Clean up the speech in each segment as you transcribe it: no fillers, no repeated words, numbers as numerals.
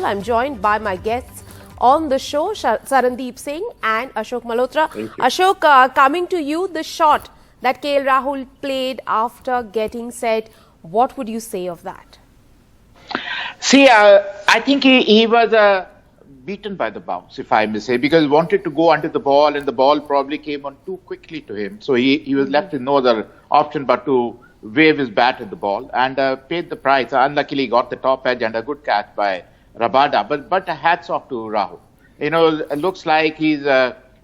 channel. I'm joined by my guests on the show, Sarandeep Singh and Ashok Malhotra. Ashok, coming to you, the shot that KL Rahul played after getting set, what would you say of that? See, I think he was beaten by the bounce, if I may say, because he wanted to go under the ball and the ball probably came on too quickly to him. So he was left with no other option but to wave his bat at the ball and paid the price. Unluckily, got the top edge and a good catch by Rabada. But hats off to Rahul. You know, it looks like he's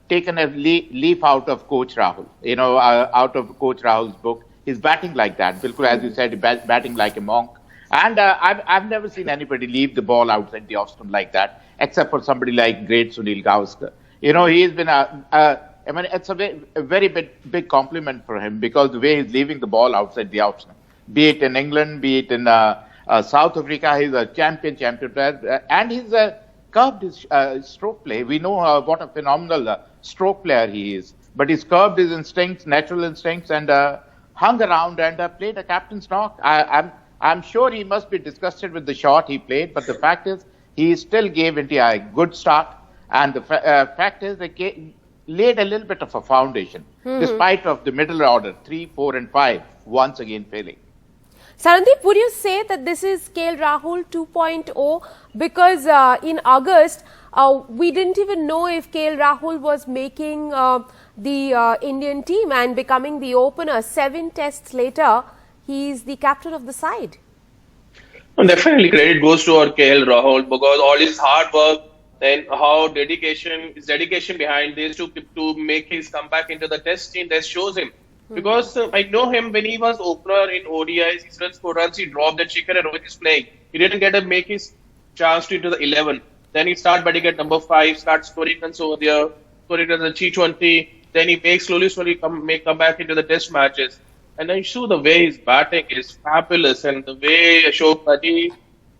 taken a leaf out of Coach Rahul, out of Coach Rahul's book. He's batting like that. Bilkul, as you said, batting like a monk. And I've never seen anybody leave the ball outside the off stump like that, except for somebody like great Sunil Gavaskar. You know, he's been it's a very big compliment for him because the way he's leaving the ball outside the off stump, be it in England, be it in South Africa, he's a champion player, and he's curbed his stroke play. We know what a phenomenal stroke player he is, but he's curbed his instincts, natural instincts, and hung around and played a captain's knock. I'm sure he must be disgusted with the shot he played, but the fact is he still gave India a good start. And the fact is they laid a little bit of a foundation, despite of the middle order, 3, 4 and 5, once again failing. Sarandeep, would you say that this is KL Rahul 2.0? Because in August, we didn't even know if KL Rahul was making the Indian team and becoming the opener. 7 tests later, he's the captain of the side. And definitely credit goes to our KL Rahul because all his hard work and how dedication behind this to make his comeback into the test team, that shows him. Because I know him when he was opener in ODIs, he runs 4 runs, he dropped that Shikhar and Rohit is playing. He didn't get to make his chance to into the 11. Then he started batting at number 5, starts scoring runs over there, scoring runs at T20. Then he makes slowly come back into the test matches. And I saw the way he's batting is fabulous, and the way Ashok Bhatti,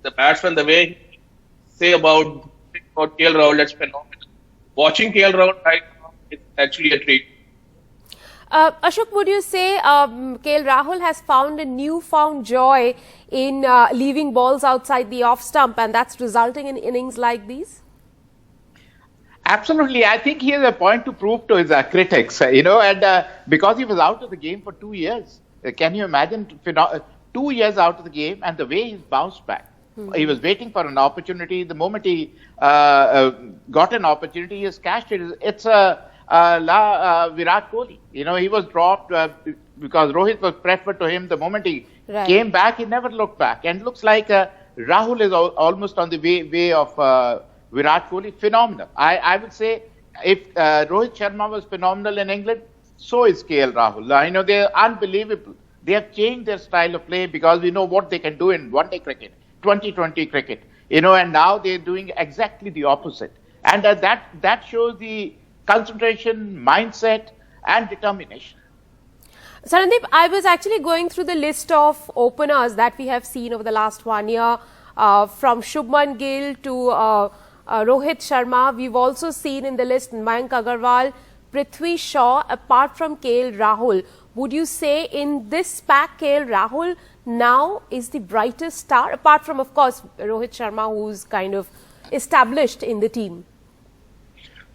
the batsman, the way he say about KL Rahul, that's phenomenal. Watching KL Rahul right now is actually a treat. Ashok, would you say KL Rahul has found a newfound joy in leaving balls outside the off stump, and that's resulting in innings like these? Absolutely. I think he has a point to prove to his critics, and because he was out of the game for 2 years. Can you imagine 2 years out of the game and the way he's bounced back? He was waiting for an opportunity. The moment he got an opportunity, he has cashed it. It's Virat Kohli. He was dropped because Rohit was preferred to him. The moment he came back, he never looked back. And looks like Rahul is almost on the way of Virat Kohli. Phenomenal. I would say if Rohit Sharma was phenomenal in England, so is KL Rahul. They're unbelievable. They have changed their style of play because we know what they can do in one-day cricket, 2020 cricket. And now they're doing exactly the opposite. And that shows the concentration, mindset, and determination. Sarandeep, I was actually going through the list of openers that we have seen over the last 1 year, from Shubman Gill to Rohit Sharma. We've also seen in the list Mayank Agarwal, Prithvi Shaw, apart from KL Rahul. Would you say in this pack, KL Rahul now is the brightest star, apart from, of course, Rohit Sharma, who's kind of established in the team?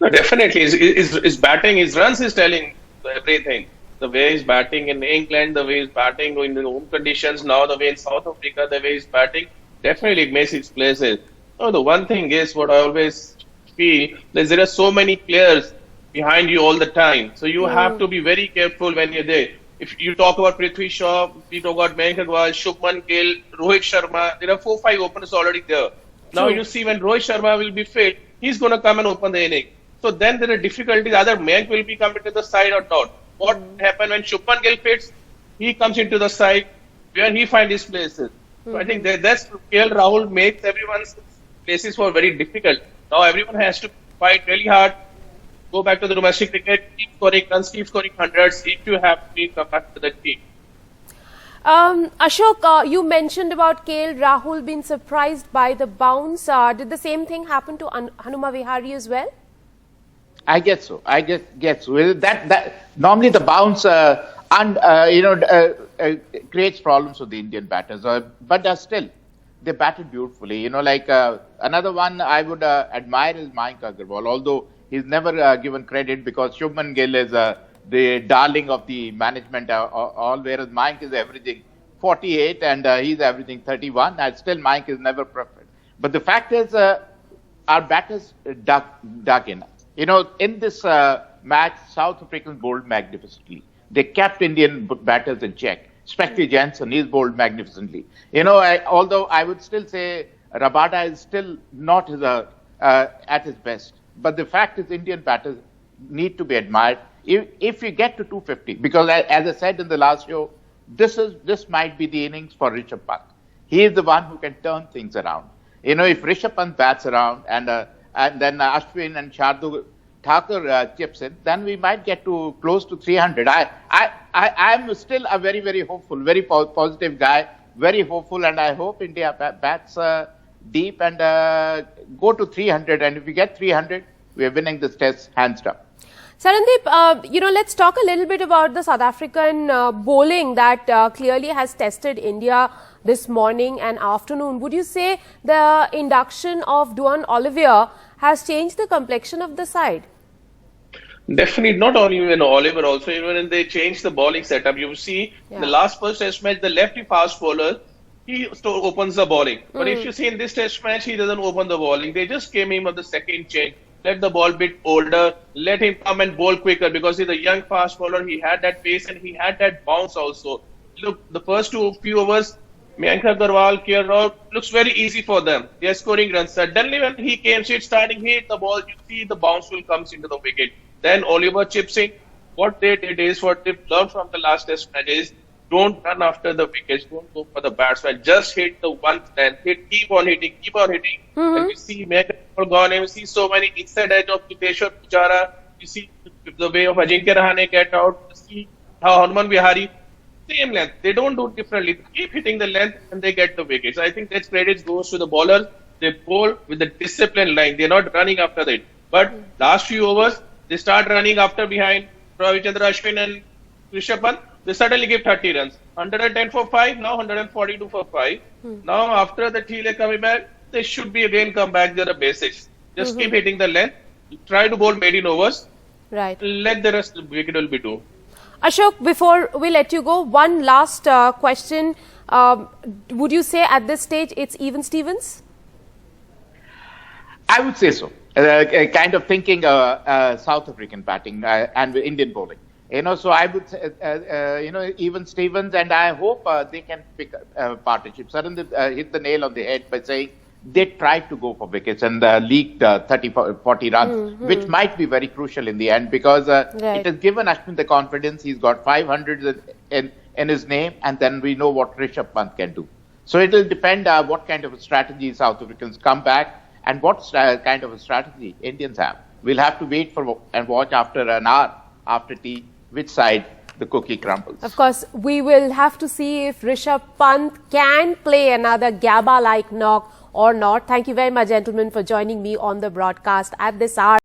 No, definitely. His batting, his runs is telling everything. The way he's batting in England, the way he's batting in the home conditions, now the way in South Africa, the way he's batting, definitely makes his places. No, the one thing is what I always feel is there are so many players behind you all the time. So you have to be very careful when you're there. If you talk about Prithvi Shaw, we talk about Mayank Agarwal, Shubman Gill, Rohit Sharma, there are 4-5 openers already there. Now you see when Rohit Sharma will be fit, he's going to come and open the inning. So then there are difficulties. Either Mayank will be coming to the side or not. What happened when Shubman Gill fits? He comes into the side where he finds his places. So I think that's KL Rahul makes everyone's places for very difficult. Now everyone has to fight really hard, go back to the domestic cricket, keep scoring runs, keep scoring hundreds if you have to come back to the team. Ashok, you mentioned about KL Rahul being surprised by the bounce. Did the same thing happen to Hanuma Vihari as well? I guess so. Well, that normally the bounce creates problems for the Indian batters. But still, they batted beautifully. You know, like another one I would admire is Mayank Agarwal, although he's never given credit because Shubman Gill is the darling of the management, all whereas Mayank is averaging 48 and he's averaging 31. And still, Mayank is never preferred. But the fact is, our batters dug in. You know, in this match, South Africans bowled magnificently. They kept Indian batters in check. Especially Jansen, he's bowled magnificently. You know, although I would still say Rabada is still not at his best. But the fact is, Indian batters need to be admired. If we get to 250, because as I said in the last show, this might be the innings for Rishabh Pant. He is the one who can turn things around. You know, if Rishabh Pant bats around and then Ashwin and Shardul Thakur chips in, then we might get to close to 300. I'm still a very, very hopeful, very positive guy, very hopeful, and I hope India bats deep and go to 300. And if we get 300, we are winning this test hands down. Sarandeep, you know, let's talk a little bit about the South African bowling that clearly has tested India this morning and afternoon. Would you say the induction of Duan Oliver has changed the complexion of the side? Definitely, not only in Oliver, also even when they changed the bowling setup. You see, in the last first test match, the lefty fast bowler, he opens the bowling. But if you see in this test match, he doesn't open the bowling. They just came in with the second change. Let the ball bit older, let him come and bowl quicker because he's a young fast bowler. He had that pace and he had that bounce also. Look, the first few overs, Mayank Agarwal, KL Rahul, looks very easy for them. They are scoring runs. Suddenly when he came starting, he hit the ball, you see the bounce will come into the wicket. Then Oliver chips in. What they did is, what they've learned from the last test match is, don't run after the wickets, don't go for the batsman, just hit the one and keep on hitting. And you see Mayank Agarwal gone, and you see so many inside edge of Hitesh Pujara, you see the way of Ajinkya Rahane get out, you see how Hanuman Vihari, same length, they don't do it differently, they keep hitting the length and they get the wickets. I think that credit goes to the bowlers, they bowl with the disciplined line, they're not running after it. But last few overs, they start running after behind Ravichandra Ashwin and Rishabh Pant. They suddenly give 30 runs. 110 for 5, now 142 for 5. Now after the Thiele coming back, they should be again come back to the basics. Just keep hitting the length. Try to bowl maiden overs. Right. Let the rest of the wicket will be due. Ashok, before we let you go, one last question. Would you say at this stage it's even Stevens? I would say so. Kind of thinking South African batting and Indian bowling. You know, so I would say, you know, even Stevens, and I hope they can pick partnership. Suddenly hit the nail on the head by saying they tried to go for wickets and leaked 30-40 runs, which might be very crucial in the end because it has given Ashwin the confidence. He's got 500 in his name, and then we know what Rishabh Pant can do. So it will depend what kind of a strategy South Africans come back and what kind of a strategy Indians have. We'll have to wait for and watch after an hour after tea which side the cookie crumbles. Of course, we will have to see if Rishabh Pant can play another Gabba-like knock or not. Thank you very much, gentlemen, for joining me on the broadcast at this hour.